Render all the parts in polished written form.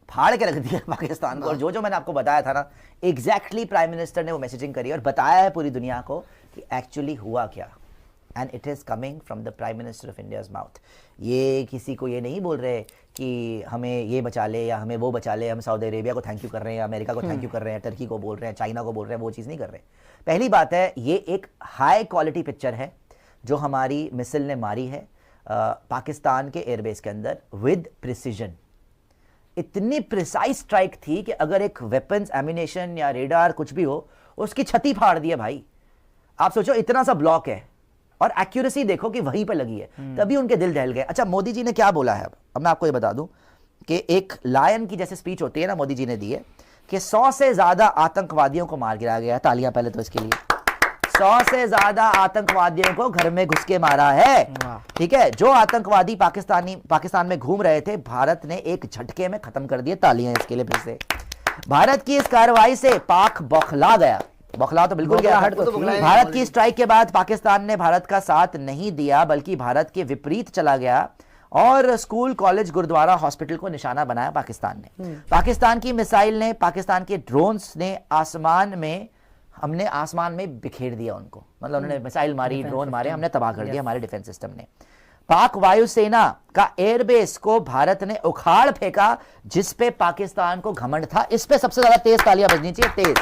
फाड़ के रख दिया पाकिस्तान को। और जो जो मैंने आपको बताया था ना, एग्जैक्टली प्राइम मिनिस्टर ने वो मैसेजिंग करी और बताया है पूरी दुनिया को कि एक्चुअली हुआ क्या, and it is coming from the prime minister of India's mouth. ये किसी को ये नहीं बोल रहे कि हमें ये बचा ले या हमें वो बचा ले, हम सऊदी अरेबिया को थैंक यू कर रहे हैं या अमेरिका को थैंक यू कर रहे हैं, टर्की को बोल रहे हैं, चाइना को बोल रहे हैं, वो चीज़ नहीं कर रहे। पहली बात है, ये एक हाई क्वालिटी पिक्चर है जो हमारी मिसाइल ने मारी है पाकिस्तान के एयरबेस के अंदर विद प्रिसीजन। इतनी प्रिसाइज स्ट्राइक थी कि अगर एक वेपन्स, एम्यूनेशन या रेडार कुछ भी हो, उसकी छती फाड़ दी है भाई। आप सोचो इतना सा ब्लॉक है और एक्यूरेसी देखो कि वहीं पे लगी है, तभी उनके दिल दहल गए। अच्छा, मोदी जी ने क्या बोला है, अब मैं आपको ये बता दूं कि एक लायन की जैसे स्पीच होती है ना, मोदी जी ने दी है कि 100 से ज्यादा आतंकवादियों को मार गिराया गया। तालियां पहले तो इसके लिए। 100 से ज्यादा आतंकवादियों को घर में घुस के मारा है। ठीक है, जो आतंकवादी पाकिस्तान में घूम रहे थे, भारत ने एक झटके में खत्म कर दिए। तालियां इसके लिए फिर से। भारत की इस कार्रवाई से पाक बौखला गया, बौखला तो बिल्कुल गया। भारत की स्ट्राइक के बाद पाकिस्तान ने भारत का साथ नहीं दिया, बल्कि भारत के विपरीत चला गया और स्कूल, कॉलेज, गुरुद्वारा, हॉस्पिटल को निशाना बनाया पाकिस्तान ने। पाकिस्तान की मिसाइल ने, पाकिस्तान के ड्रोन्स ने हमने आसमान में बिखेर दिया उनको। मतलब उन्होंने मिसाइल मारी, ड्रोन मारे, हमने तबाह कर दिया हमारे डिफेंस सिस्टम ने। पाक वायुसेना का एयरबेस को भारत ने उखाड़ फेंका, जिस पे पाकिस्तान को घमंड था। इस पे सबसे ज्यादा तेज तालियां बजनी चाहिए, तेज।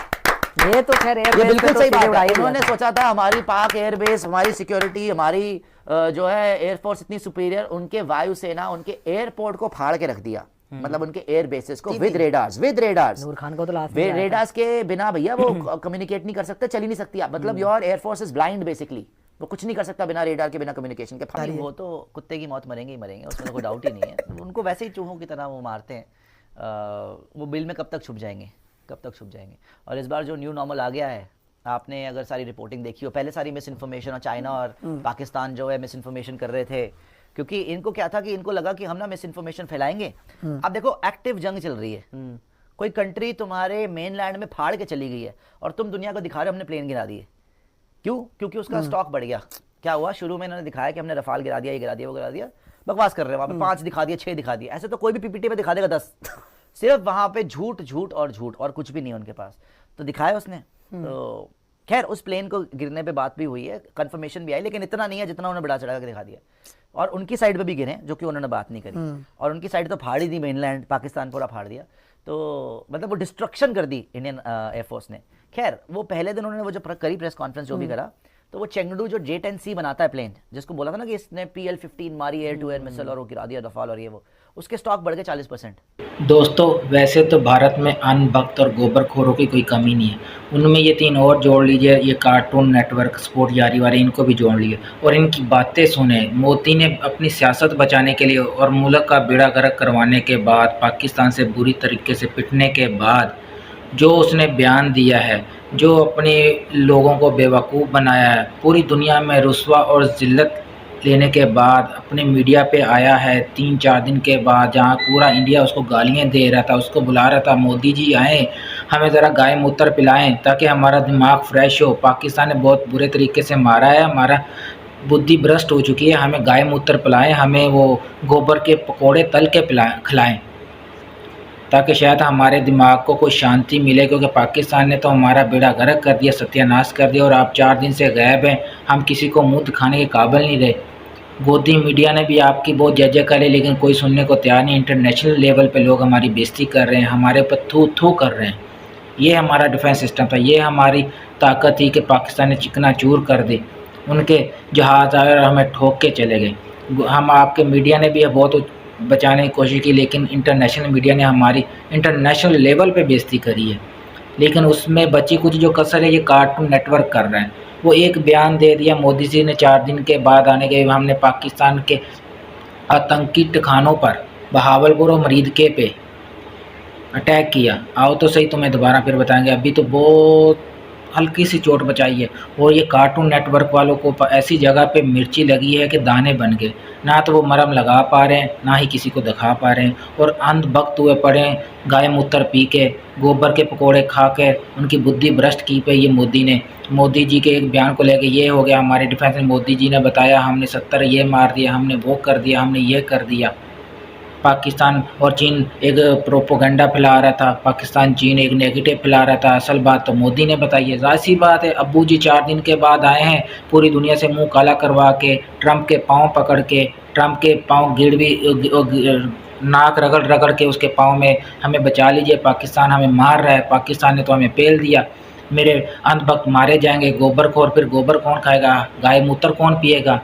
ये तो खैर ये बिल्कुल सही बात है। उन्होंने सोचा था हमारी पाक एयरबेस, हमारी सिक्योरिटी, हमारी जो है एयरफोर्स इतनी सुपीरियर, उनके वायुसेना उनके एयरपोर्ट को फाड़ के रख दिया। मतलब उनके एयर बेसिस को विद रेडार्स। नूर खान को तो लास्ट रेडार्स के बिना भैया वो कम्युनिकेट नहीं कर सकते, चल ही नहीं सकती। मतलब your air force is blind basically, वो कुछ नहीं कर सकता बिना रेडार के, बिना कम्युनिकेशन के। वो तो कुत्ते की मौत मरेंगे ही मरेंगे, उसमें तो कोई डाउट ही नहीं है। उनको वैसे ही चूहों की तरह वो मारते हैं। वो बिल में कब तक छुप जाएंगे, कब तक छुप जाएंगे। और इस बार जो न्यू नॉर्मल आ गया है, आपने अगर सारी रिपोर्टिंग देखी हो, पहले सारी मिस इन्फॉर्मेशन, और चाइना और पाकिस्तान जो है मिस इन्फॉर्मेशन कर रहे थे, क्योंकि इनको क्या था कि इनको लगा कि हम ना मिस इन्फॉर्मेशन फैलाएंगे। अब देखो, एक्टिव जंग चल रही है, कोई कंट्री तुम्हारे मेनलैंड में फाड़ के चली गई है और तुम दुनिया को दिखा रहे हो हमने प्लेन गिरा दिए। क्यों? क्योंकि उसका स्टॉक बढ़ गया। क्या हुआ, शुरू में इन्होंने दिखाया कि हमने रफाल गिरा दिया, ये गिरा दिया, वो गिरा दिया, बकवास कर रहे हैं। वहां पे 5 दिखा दिया, 6 दिखा दिया। ऐसे तो कोई भी पीपीटी में दिखा देगा 10। सिर्फ वहां पे झूठ झूठ और झूठ, और कुछ भी नहीं उनके पास। तो दिखाया उसने। तो खैर, उस प्लेन को गिरने पे बात भी हुई है, कंफर्मेशन भी आई, लेकिन इतना नहीं है जितना उन्होंने बड़ा चढ़ा के दिखा दिया। और उनकी साइड पे भी गिरे, जो कि उन्होंने बात नहीं करी। और उनकी साइड तो फाड़ ही दी, मेनलैंड पाकिस्तान पूरा फाड़ दिया। तो मतलब वो डिस्ट्रक्शन कर दी इंडियन एयरफोर्स ने। खैर, वो पहले दिन उन्होंने वो जो करी प्रेस कॉन्फ्रेंस जो भी करा, तो वो चेंगडू जो J-10C बनाता है प्लेन, जिसको बोला था ना कि इसने PL-15 मारी एयर टू एयर मिसाइल और वो गिरा दिया रफाल और ये वो, उसके स्टॉक बढ़ गए 40%। दोस्तों, वैसे तो भारत में अनभक्त और गोबरखोरों की कोई कमी नहीं है। उनमें ये 3 और जोड़ लीजिए, ये कार्टून नेटवर्क, स्पोर्ट जारी वाले, इनको भी जोड़ लीजिए और इनकी बातें सुने। मोदी ने अपनी सियासत बचाने के लिए और मुल्क का बेड़ा गर्क करवाने के बाद, पाकिस्तान से बुरी तरीके से पिटने के बाद जो उसने बयान दिया है, जो अपने लोगों को बेवकूफ़ बनाया है, पूरी दुनिया में रुस्वा और ज़िल्लत लेने के बाद अपने मीडिया पे आया है 3-4 दिन के बाद, जहाँ पूरा इंडिया उसको गालियाँ दे रहा था, उसको बुला रहा था, मोदी जी आएँ, हमें ज़रा गाय मूत्र पिलाएं ताकि हमारा दिमाग फ्रेश हो। पाकिस्तान ने बहुत बुरे तरीके से मारा है, हमारा बुद्धि भ्रष्ट हो चुकी है, हमें गाय मूत्र पिलाएं, हमें वो गोबर के पकोड़े तल के खिलाएँ, ताकि शायद हमारे दिमाग को कोई शांति मिले। क्योंकि पाकिस्तान ने तो हमारा बेड़ा गर्क कर दिया, सत्यानाश कर दिया, और आप 4 दिन से गायब हैं, हम किसी को मुंह दिखाने के काबिल नहीं रहे। गोदी मीडिया ने भी आपकी बहुत जय करी, लेकिन कोई सुनने को तैयार नहीं। इंटरनेशनल लेवल पे लोग हमारी बेइज्जती कर रहे हैं, हमारे पर थू थू कर रहे हैं। ये हमारा डिफेंस सिस्टम था, ये हमारी ताकत थी कि पाकिस्तान ने चिकनाचूर कर दी, उनके जहाज़ आए और हमें ठोक के चले गए। हम आपके मीडिया ने भी बहुत बचाने की कोशिश की, लेकिन इंटरनेशनल मीडिया ने हमारी इंटरनेशनल लेवल पे बेइज्जती करी है। लेकिन उसमें बची कुछ जो कसर है, ये कार्टून नेटवर्क कर रहे हैं। वो एक बयान दे दिया मोदी जी ने 4 दिन के बाद आने के, हमने पाकिस्तान के आतंकी ठिकानों पर बहावलपुर और मरीदके पे अटैक किया। आओ तो सही, तुम्हें दोबारा फिर बताएंगे। अभी तो बहुत हल्की सी चोट बचाई है। और ये कार्टून नेटवर्क वालों को ऐसी जगह पे मिर्ची लगी है कि दाने बन गए, ना तो वो मरहम लगा पा रहे हैं, ना ही किसी को दिखा पा रहे हैं, और अंधभक्त हुए पड़े हैं, गाय मूत्र पी के, गोबर के पकोड़े खा के उनकी बुद्धि भ्रष्ट की पे ये मोदी ने। मोदी जी के एक बयान को लेके ये हो गया हमारे डिफेंस में, मोदी जी ने बताया हमने 70 ये मार दिया, हमने वो कर दिया, हमने ये कर दिया। पाकिस्तान और चीन एक प्रोपोगंडा फैला रहा था, पाकिस्तान चीन एक नेगेटिव फैला रहा था, असल बात तो मोदी ने बताई है। ज़ाहिर सी बात है, अब्बू जी 4 दिन के बाद आए हैं, पूरी दुनिया से मुंह काला करवा के, ट्रंप के पाँव पकड़ के, ट्रंप के पाँव नाक रगड़ रगड़ के उसके पाँव में हमें बचा लीजिए, पाकिस्तान हमें मार रहा है, पाकिस्तान ने तो हमें पेल दिया, मेरे अंधभक्त मारे जाएंगे, गोबर फिर गोबर कौन खाएगा, गाय मूत्र कौन पिएगा,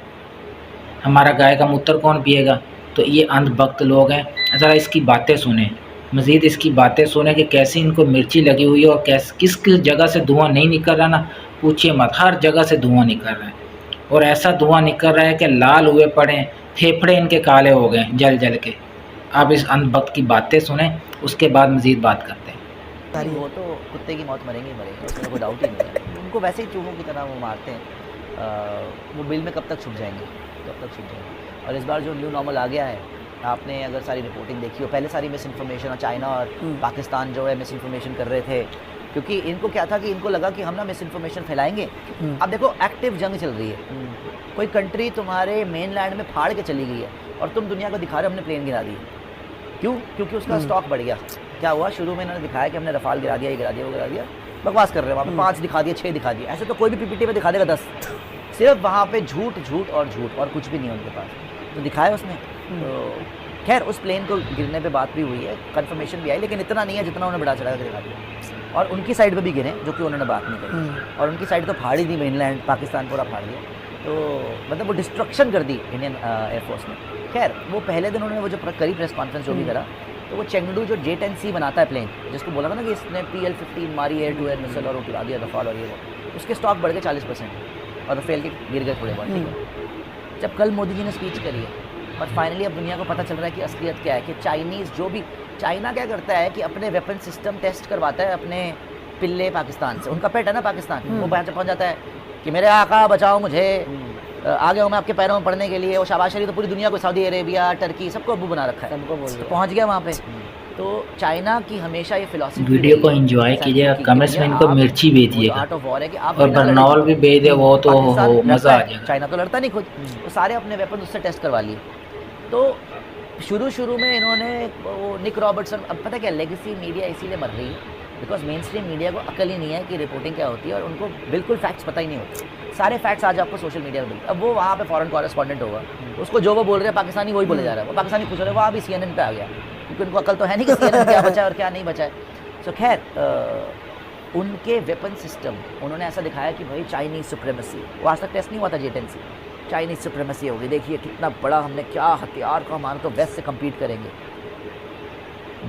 हमारा गाय का मूत्र कौन पिएगा। तो ये अंधभक्त लोग हैं। ज़रा इसकी बातें सुने, मज़ीद इसकी बातें सुने कि कैसे इनको मिर्ची लगी हुई है और किस किस जगह से धुआं नहीं निकल रहा ना, पूछिए मत, हर जगह से धुआं निकल रहा है और ऐसा धुआं निकल रहा है कि लाल हुए पड़े, फेफड़े इनके काले हो गए जल जल के। आप इस अंधभक्त की बातें सुने, उसके बाद मज़ीद बात करते हैं। नहीं, वो तो कुत्ते की मौत मरेंगे ही मरेंगे, उसमें कोई डाउट ही नहीं है। उनको वैसे ही चूहों की तरह वो मारते हैं। वो बिल में कब तक छुप जाएंगे, कब तक छुप जाएंगे। और इस बार जो न्यू नॉर्मल आ गया है, आपने अगर सारी रिपोर्टिंग देखी हो, पहले सारी मिस इन्फॉर्मेशन और चाइना और पाकिस्तान जो है मिस इन्फॉर्मेशन कर रहे थे, क्योंकि इनको क्या था कि इनको लगा कि हम ना मिस इन्फॉर्मेशन फैलाएंगे। अब देखो एक्टिव जंग चल रही है, कोई कंट्री तुम्हारे मेन लैंड में फाड़ के चली गई है और तुम दुनिया को दिखा रहे हो हमने प्लेन गिरा दिए। क्यों? क्योंकि उसका स्टॉक बढ़ गया। क्या हुआ, शुरू में इन्होंने दिखाया कि हमने रफाल गिरा दिया, ये गिरा दिया, वो गिरा दिया, बकवास कर रहे हैं। वहाँ पे 5 दिखा दिए, 6 दिखा दिए, ऐसे तो कोई भी पीपीटी में दिखा देगा 10। सिर्फ वहाँ पे झूठ झूठ और झूठ और कुछ भी नहीं है उनके पास, तो दिखाया उसने। तो खैर उस प्लेन को गिरने पे बात भी हुई है, कंफर्मेशन भी आई, लेकिन इतना नहीं है जितना उन्होंने बढ़ा चढ़ा कर दिखा दिया। और उनकी साइड पे भी गिरे जो कि उन्होंने बात नहीं करी, और उनकी साइड तो फाड़ ही दी, मेनलैंड पाकिस्तान पूरा फाड़ दिया। तो मतलब वो डिस्ट्रक्शन कर दी इंडियन एयरफोर्स ने। खैर वो पहले दिन उन्होंने वो जो करी प्रेस कॉन्फ्रेंस जो भी करा, तो वो चेंगडू जो J-10C बनाता है प्लेन, जिसको बोला था ना कि इसने PL-15 मारी एयर टू एयर मिसाइल और उड़ा दिया रफाल और ये वो, उसके स्टॉक बढ़ गए 40% और फेल के गिर गए थोड़े बहुत। जब कल मोदी जी ने स्पीच करी है और फाइनली अब दुनिया को पता चल रहा है कि असलियत क्या है, कि चाइनीज़ जो भी, चाइना क्या करता है कि अपने वेपन सिस्टम टेस्ट करवाता है अपने पिल्ले पाकिस्तान से, उनका पेट है ना पाकिस्तान, वो पहुँच जाता है कि मेरे आका बचाओ मुझे, आ गया हूँ मैं आपके पैरों में पड़ने के लिए। वो शाबाश अली तो पूरी दुनिया को, सऊदी अरेबिया, टर्की, सबको अबू बना रखा है, सबको तो पहुँच गया वहाँ पे। तो चाइना की हमेशा ये फिलॉसफी, वीडियो को एंजॉय कीजिएगा, कमेंट्स में इनको मिर्ची भेजिएगा आर्ट ऑफ वॉर है कि आप और बर्नौल भी भेज दे, वो तो मज़ा आ जाएगा। चाइना तो लड़ता नहीं खुद, तो सारे अपने वेपन उससे टेस्ट करवा लिए। तो शुरू में इन्होंने वो निक रॉबर्टसन, अब पता क्या लेगेसी मीडिया इसीलिए मर रही है बिकॉज मेन स्ट्रीम मीडिया को अकल ही नहीं है कि रिपोर्टिंग क्या होती है, और उनको बिल्कुल फैक्ट्स पता ही नहीं होते। सारे फैक्ट्स आज आपको सोशल मीडिया में मिलते। अब वो वहाँ पे फॉरेन कॉरेस्पॉन्डेंट होगा, उसको जो वो बोल रहे हैं पाकिस्तानी वही बोले जा रहा है, वो पाकिस्तानी खुश हो रहे हैं, वो अभी CNN पे आ गया, क्योंकि उनको अकल तो है नहीं कि CNN क्या बचा है और क्या नहीं बचा है। सो खैर उनके वेपन सिस्टम उन्होंने ऐसा दिखाया कि भाई चाइनीज़ सुप्रीमेसी, वो आज तक टेस्ट नहीं हुआ था J-10C, चाइनीज़ सुप्रीमेसी होगी, देखिए कितना बड़ा हमने क्या हथियार को, हमारा तो वेस्ट से कम्पीट करेंगे।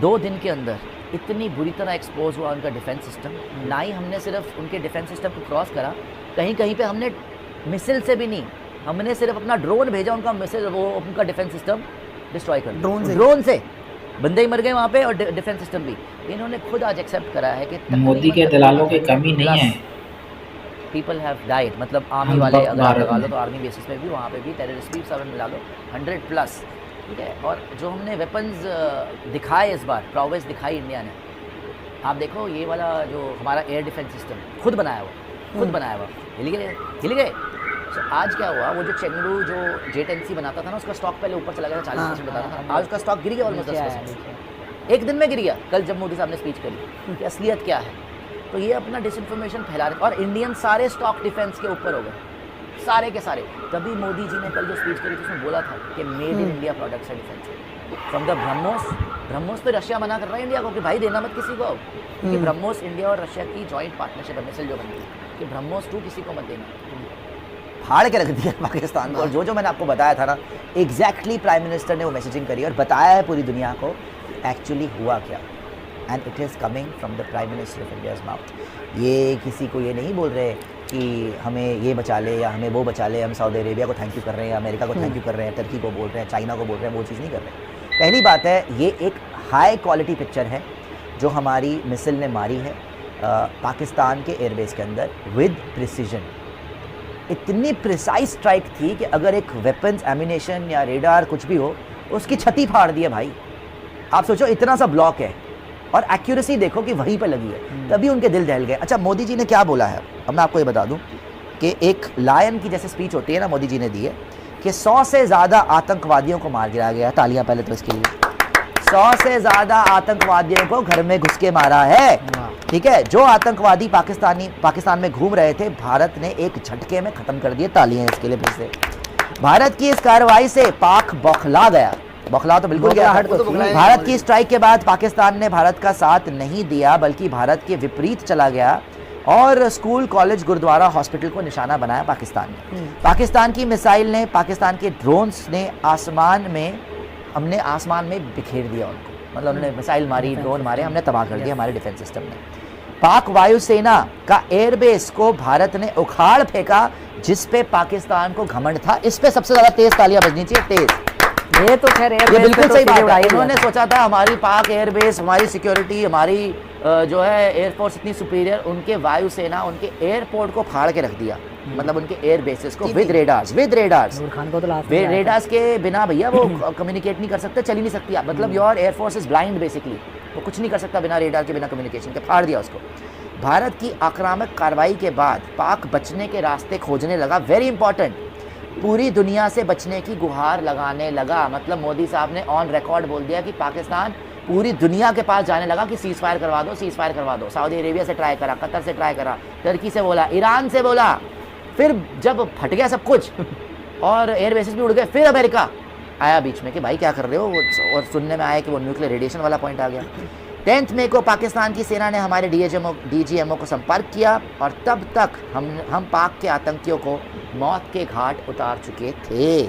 2 दिन के अंदर इतनी बुरी तरह एक्सपोज हुआ उनका डिफेंस सिस्टम। ना ही हमने सिर्फ उनके डिफेंस सिस्टम को क्रॉस करा, कहीं कहीं पे हमने मिसाइल से भी नहीं, हमने सिर्फ अपना ड्रोन भेजा, उनका मिसाइल, वो उनका डिफेंस सिस्टम डिस्ट्रॉय कर दिया। ड्रोन से बंदे ही मर गए वहाँ पे और डिफेंस सिस्टम भी। इन्होंने खुद आज एक्सेप्ट करा है कि मोदी के दलालों की कमी नहीं है, पीपल हैव डाइड, मतलब आर्मी वाले अगर लगा लो तो आर्मी बेसिस पे भी, वहाँ पे भी टेररिस्ट भी सब मिला लो 100+, ठीक है। और जो हमने वेपन्स दिखाए इस बार, प्रोग्रेस दिखाई इंडिया ने, आप देखो ये वाला जो हमारा एयर डिफेंस सिस्टम खुद बनाया हुआ, हिल गए। तो आज क्या हुआ, वो जो चेंगडू जो J-10C बनाता था ना, उसका स्टॉक पहले ऊपर चला गया था, 40% बताता था, आज उसका स्टॉक गिर गया ऑलमोस्ट 10%, एक दिन में गिर गया। कल जब मोदी साहब ने स्पीच करी कि असलियत क्या है, तो ये अपना डिसइंफॉर्मेशन फैला रहे, और इंडियन सारे स्टॉक डिफेंस के ऊपर हो गए, सारे के सारे। तभी मोदी जी ने कल जो स्पीच करी थी उसमें बोला था कि मेड इन इंडिया प्रोडक्ट्स है डिफेंस, फ्रॉम द ब्रह्मोस पे रशिया मना कर रहा है इंडिया को कि भाई देना मत किसी को, क्योंकि ब्रह्मोस इंडिया और रशिया की जॉइंट पार्टनरशिप है, मिसाइल जो बनती है, कि ब्रह्मोस 2 किसी को मत देना। फाड़ के रख दिया पाकिस्तान को। और जो मैंने आपको बताया था ना, एग्जैक्टली प्राइम मिनिस्टर ने वो मैसेजिंग करी और बताया है पूरी दुनिया को एक्चुअली हुआ क्या, and it is coming from the prime minister of India's mouth. ये किसी को ये नहीं बोल रहे कि हमें ये बचा ले या हमें वो बचा ले, हम सऊदी अरेबिया को थैंक यू कर रहे हैं या अमेरिका को थैंक यू कर रहे हैं, टर्की को बोल रहे हैं, चाइना को बोल रहे हैं, वो चीज़ नहीं कर रहे। पहली बात है, ये एक हाई क्वालिटी पिक्चर है जो हमारी मिसाइल ने मारी है पाकिस्तान के एयरबेस के अंदर विद प्रिसीजन। इतनी प्रिसाइज स्ट्राइक थी कि अगर एक वेपन्स, एम्यूनेशन या रेडार कुछ भी हो, उसकी छती फाड़ दी है भाई। आप सोचो इतना सा ब्लॉक है और एक्यूरेसी देखो कि वहीं पे लगी है, तभी उनके दिल दहल गए। अच्छा, मोदी जी ने क्या बोला है, अब मैं आपको ये बता दूं कि एक लायन की जैसे स्पीच होती है ना, मोदी जी ने दी है कि 100 से ज़्यादा आतंकवादियों को मार गिराया गया। तालियां पहले तो इसके लिए। 100 से ज्यादा आतंकवादियों को घर में घुस के मारा है। ठीक है, जो आतंकवादी पाकिस्तान में घूम रहे थे, भारत ने एक झटके में खत्म कर दिए। तालियां इसके लिए फिर से। भारत की इस कार्रवाई से पाक बौखला गया, बौखला तो बिल्कुल गया। भारत की स्ट्राइक के बाद पाकिस्तान ने भारत का साथ नहीं दिया, बल्कि भारत के विपरीत चला गया और स्कूल, कॉलेज, गुरुद्वारा, हॉस्पिटल को निशाना बनाया पाकिस्तान ने। पाकिस्तान की मिसाइल ने, पाकिस्तान के ड्रोन्स ने हमने आसमान में बिखेर दिया उनको। मतलब उन्होंने मिसाइल मारी, ड्रोन मारे, हमने तबाह कर दिया हमारे डिफेंस सिस्टम ने। पाक वायुसेना का एयरबेस को भारत ने उखाड़ फेंका, जिस पे पाकिस्तान को घमंड था। इस पे सबसे ज्यादा तेज तालियां बजनी चाहिए, तेज। ये तो खैर ये बिल्कुल सही बात है। उन्होंने सोचा था हमारी पाक एयरबेस, हमारी सिक्योरिटी, हमारी जो है एयरफोर्स इतनी सुपीरियर, उनके वायुसेना उनके एयरपोर्ट को फाड़ के रख दिया। मतलब उनके एयर बेसिस को विद रेडार्स रेडार्स के बिना भैया वो कम्युनिकेट नहीं कर सकते, चल ही नहीं सकती। मतलब your air force is blind basically, वो कुछ नहीं कर सकता बिना रेडार के, बिना कम्युनिकेशन के। फाड़ दिया उसको। भारत की आक्रामक कार्रवाई के बाद पाक बचने के रास्ते खोजने लगा। वेरी इंपॉर्टेंट, पूरी दुनिया से बचने की गुहार लगाने लगा। मतलब मोदी साहब ने ऑन रिकॉर्ड बोल दिया कि पाकिस्तान पूरी दुनिया के पास जाने लगा कि सीज फायर करवा दो, सीज फायर करवा दो। सऊदी अरेबिया से ट्राई करा, कतर से ट्राई करा, टर्की से बोला, ईरान से बोला। फिर जब फट गया सब कुछ और एयर बेसिस भी उड़ गए, फिर अमेरिका आया बीच में कि भाई क्या कर रहे हो। और सुनने में आया कि वो न्यूक्लियर रेडिएशन वाला पॉइंट आ गया। 10 मई को पाकिस्तान की सेना ने हमारे डीजीएमओ को संपर्क किया और तब तक हम पाक के आतंकियों को मौत के घाट उतार चुके थे।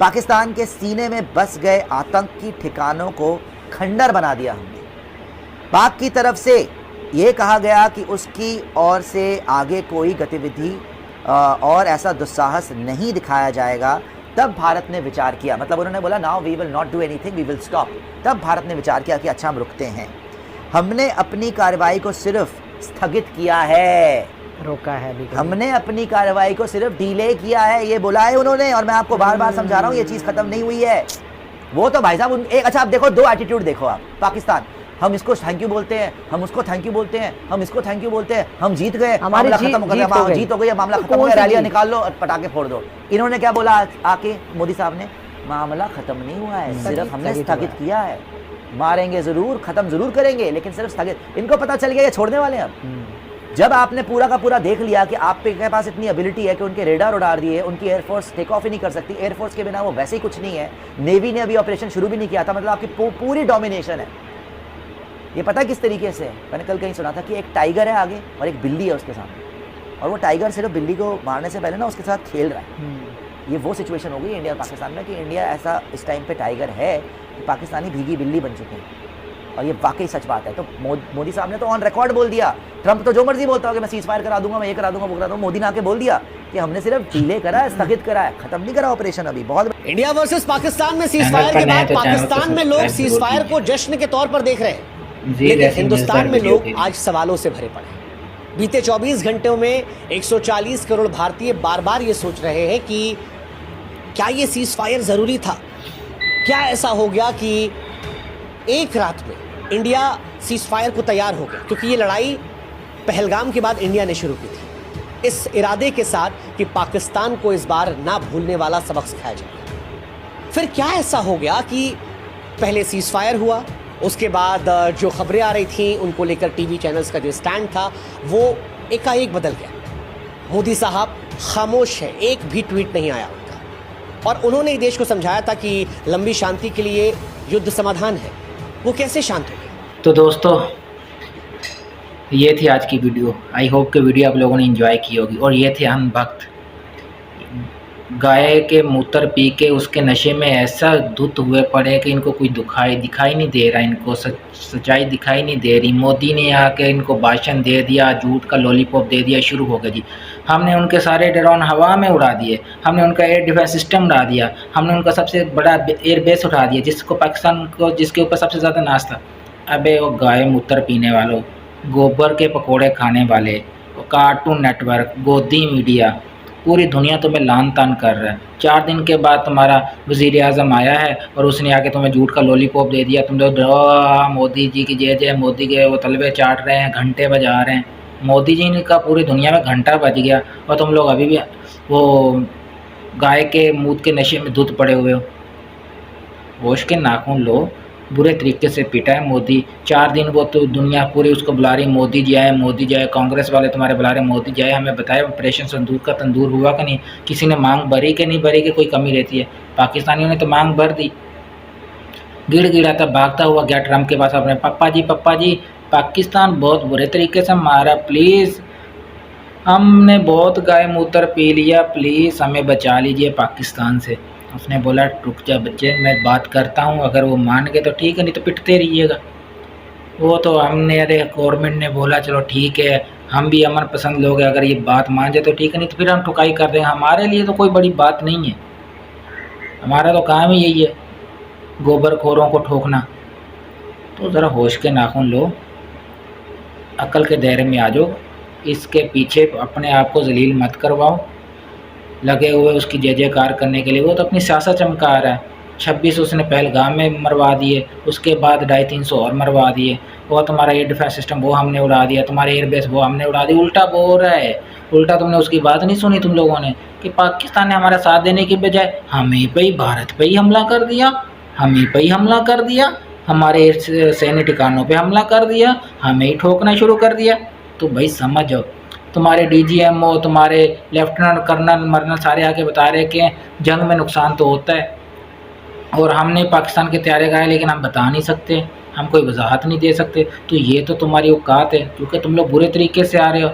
पाकिस्तान के सीने में बस गए आतंकी ठिकानों को खंडर बना दिया हमने। पाक की तरफ से ये कहा गया कि उसकी ओर से आगे कोई गतिविधि और ऐसा दुस्साहस नहीं दिखाया जाएगा। तब भारत ने विचार किया, मतलब उन्होंने बोला now we will not do anything, we will stop. तब भारत ने विचार किया कि अच्छा हम रुकते हैं। हमने अपनी कार्रवाई को सिर्फ स्थगित किया है, रोका है भी। हमने अपनी कार्रवाई को सिर्फ डिले किया है, ये बोला है उन्होंने। और मैं आपको बार बार समझा रहा हूँ, ये चीज़ खत्म नहीं हुई है। वो तो भाई साहब एक, अच्छा आप देखो, दो एटीट्यूड देखो आप। पाकिस्तान, हम इसको थैंक यू बोलते हैं, हम उसको थैंक यू बोलते हैं, हम इसको थैंक यू बोलते हैं, हम जीत गए, मामला खत्म हो गया, जीत हो गई, मामला खत्म हो गया, रैलियां निकाल लो और पटाखे फोड़ दो। इन्होंने क्या बोला आके मोदी साहब ने, मामला खत्म नहीं हुआ है, सिर्फ हमने स्थगित किया है। मारेंगे जरूर, खत्म जरूर करेंगे, लेकिन सिर्फ स्थगित। इनको पता चल गया ये छोड़ने वाले हैं। जब आपने पूरा का पूरा देख लिया कि आपके पास इतनी एबिलिटी है कि उनके रेडार उड़ार दिए, उनकी एयरफोर्स टेक ऑफ ही नहीं कर सकती, एयरफोर्स के बिना वो वैसे ही कुछ नहीं है, नेवी ने अभी ऑपरेशन शुरू भी नहीं किया था, मतलब आपकी पूरी डोमिनेशन है। ये पता किस तरीके से, मैंने कल कहीं सुना था कि एक टाइगर है आगे और एक बिल्ली है उसके सामने, और वो टाइगर सिर्फ बिल्ली को मारने से पहले ना उसके साथ खेल रहा है। ये वो सिचुएशन हो गई इंडिया और पाकिस्तान में कि इंडिया ऐसा इस टाइम पे टाइगर है कि पाकिस्तानी भीगी बिल्ली बन चुके हैं। और ये वाकई सच बात है। तो मोदी साहब ने तो ऑन रिकॉर्ड बोल दिया। ट्रंप तो जो मर्जी बोलता हो कि मैं सीज फायर करा दूंगा, मैं ये करा दूंगा, वो करा दूंगा। मोदी ने आके बोल दिया कि हमने सिर्फ डिले करा है, स्थगित करा है, खत्म नहीं करा ऑपरेशन अभी। बहुत इंडिया वर्सेस पाकिस्तान में सीज फायर के बाद पाकिस्तान में लोग सीज फायर को जश्न के तौर पर देख रहे हैं, लेकिन हिंदुस्तान में लोग आज सवालों से भरे पड़े हैं। बीते 24 घंटों में 140 करोड़ भारतीय बार बार ये सोच रहे हैं कि क्या ये सीज फायर जरूरी था। क्या ऐसा हो गया कि एक रात में इंडिया सीज फायर को तैयार हो गया, क्योंकि ये लड़ाई पहलगाम के बाद इंडिया ने शुरू की थी, इस इरादे के साथ कि पाकिस्तान को इस बार ना भूलने वाला सबक सिखाया जाए। फिर क्या ऐसा हो गया कि पहले सीज फायर हुआ, उसके बाद जो खबरें आ रही थी उनको लेकर टीवी चैनल्स का जो स्टैंड था वो एकाएक बदल गया। मोदी साहब खामोश है, एक भी ट्वीट नहीं आया उनका, और उन्होंने देश को समझाया था कि लंबी शांति के लिए युद्ध समाधान है। वो कैसे शांत हो गए? तो दोस्तों, ये थी आज की वीडियो। आई होप कि वीडियो आप लोगों ने एंजॉय की होगी। और ये थे अंधभक्त, गाय के मूत्र पी के उसके नशे में ऐसा धुत हुए पड़े कि इनको कोई दिखाई नहीं दे रहा, इनको सच्चाई दिखाई नहीं दे रही। मोदी ने आके इनको भाषण दे दिया, झूठ का लॉलीपॉप दे दिया, शुरू हो गया जी। हमने उनके सारे ड्रोन हवा में उड़ा दिए, हमने उनका एयर डिफेंस सिस्टम उड़ा दिया, हमने उनका सबसे बड़ा एयर बेस उठा दिया जिसको पाकिस्तान को, जिसके ऊपर सबसे ज़्यादा नाज था। अबे वो गाय मूत्र पीने वालों, गोबर के पकोड़े खाने वाले, कार्टून नेटवर्क, गोदी मीडिया, पूरी दुनिया तुम्हें लान तान कर रहा है। 4 दिन के बाद तुम्हारा वज़ीर आज़म आया है और उसने आके तुम्हें झूठ का लॉलीपॉप दे दिया। तुम लोग मोदी जी की जय जय, मोदी के वो तलबे चाट रहे हैं, घंटे बजा रहे हैं। मोदी जी का पूरी दुनिया में घंटा बज गया और तुम लोग अभी भी वो गाय के मूत के नशे में धुत पड़े हुए हो। होश के नाखून लो बुरे तरीके से पीटा है मोदी। 4 दिन वो तो दुनिया पूरी उसको बुला रही, मोदी जी आए, मोदी जी आए। कांग्रेस वाले तुम्हारे बुला रहे मोदी जी आए। हमें बताए ऑपरेशन संदूक का तंदूर हुआ कि नहीं, किसी ने मांग भरी कि नहीं भरी कि कोई कमी रहती है। पाकिस्तानियों ने तो मांग भर दी। गिड़गिड़ाता भागता हुआ गया ट्रम्प के पास, अपने पप्पा जी पाकिस्तान बहुत बुरे तरीके से मारा, प्लीज़ हमने बहुत गाय मूत्र पी लिया, प्लीज़ हमें बचा लीजिए पाकिस्तान से। उसने बोला रुक जा बच्चे, मैं बात करता हूँ, अगर वो मान गए तो ठीक है, नहीं तो पिटते रहिएगा। वो तो हमने, अरे गवर्नमेंट ने बोला चलो ठीक है, हम भी अमन पसंद लोग हैं, अगर ये बात मान जाए तो ठीक है, नहीं तो फिर हम ठुकाई कर देंगे। हमारे लिए तो कोई बड़ी बात नहीं है, हमारा तो काम ही यही है, गोबरखोरों को ठोकना। तो ज़रा होश के नाखून लो, अकल के दायरे में आ जाओ, इसके पीछे अपने आप को जलील मत करवाओ। लगे हुए उसकी जय जयकार करने के लिए, वो तो अपनी सियासत चमका रहा है। 26 उसने पहलगाम में मरवा दिए, उसके बाद 250 और मरवा दिए। और तुम्हारा एयर डिफेंस सिस्टम वो हमने उड़ा दिया, तुम्हारे एयरबेस वो हमने उड़ा दी। उल्टा बोल रहा है, उल्टा तुमने उसकी बात नहीं सुनी तुम लोगों ने, कि पाकिस्तान ने हमारा साथ देने के बजाय हमें पे ही, भारत पे ही हमला कर दिया, हमें पे ही हमला कर दिया, हमारे सैन्य ठिकानों पे हमला कर दिया, हमें ही ठोकना शुरू कर दिया। तो भाई समझो, तुम्हारे डीजीएमओ, तुम्हारे लेफ्टिनेंट कर्नल मरनल सारे आके बता रहे कि जंग में नुकसान तो होता है, और हमने पाकिस्तान के त्यारे गाए, लेकिन हम बता नहीं सकते, हम कोई वजाहत नहीं दे सकते। तो ये तो तुम्हारी औकात है, क्योंकि तुम लोग बुरे तरीके से आ रहे हो।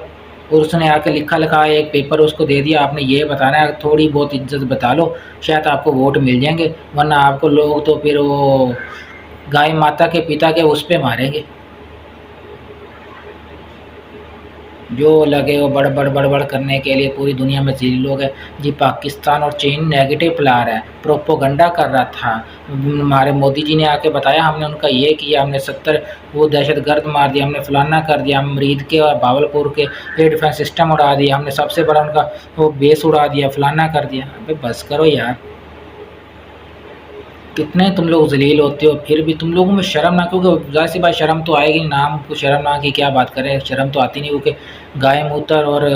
और उसने आके लिखा एक पेपर उसको दे दिया, आपने ये बताना है, थोड़ी बहुत इज्जत बता लो, शायद आपको वोट मिल जाएंगे, वरना आपको लोग तो फिर वो गाय माता के पिता के उस पर मारेंगे। जो लगे वो बड़बड़ करने के लिए पूरी दुनिया में जिन लोग हैं जी। पाकिस्तान और चीन नेगेटिव फैला रहा है, प्रोपोगंडा कर रहा था। हमारे मोदी जी ने आके बताया हमने उनका ये किया, हमने 70 वो दहशतगर्द मार दिया, हमने फलाना कर दिया, हम मरीद के और भावलपुर के एयर डिफेंस सिस्टम उड़ा दिया, हमने सबसे बड़ा उनका वो बेस उड़ा दिया, फलाना कर दिया। अबे बस करो यार, कितने तुम लोग जलील होते हो, फिर भी तुम लोगों में शर्म ना, क्योंकि जाहिर सी बात शर्म तो आएगी, नाम को शर्म ना की क्या बात करें, शर्म तो आती नहीं, क्योंकि गाय मूत्र और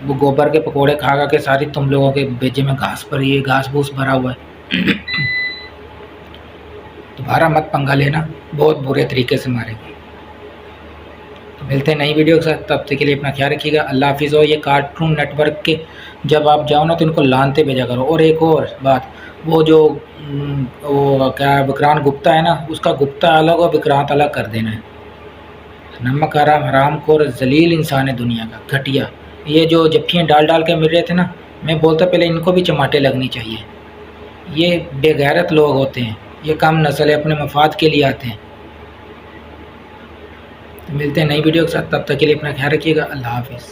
वो गोबर के पकोड़े खा के सारी तुम लोगों के बेजे में घास भरी है, घास भूस भरा हुआ है। दोबारा मत पंगा लेना, बहुत बुरे तरीके से मारेंगे। तो मिलते हैं नई वीडियो के साथ, तब तक के लिए अपना ख्याल रखिएगा, अल्लाह हाफिज़। हो ये कार्टून नेटवर्क के जब आप जाओ ना तो इनको लानते भेजा करो। और एक और बात, वो जो वो क्या विक्रांत गुप्ता है ना, उसका गुप्ता अलग और विक्रांत अलग कर देना है। नमक हराम, हरामखोर, जलील इंसान है दुनिया का, घटिया। ये जो जफ्फियाँ डाल के मिल रहे थे ना, मैं बोलता पहले इनको भी चमाटे लगनी चाहिए। ये बेगैरत लोग होते हैं, ये कम नस्ल है, अपने मफाद के लिए आते हैं। मिलते हैं नई वीडियो के साथ, तब तक के लिए अपना ख्याल रखिएगा, अल्लाह हाफिज़।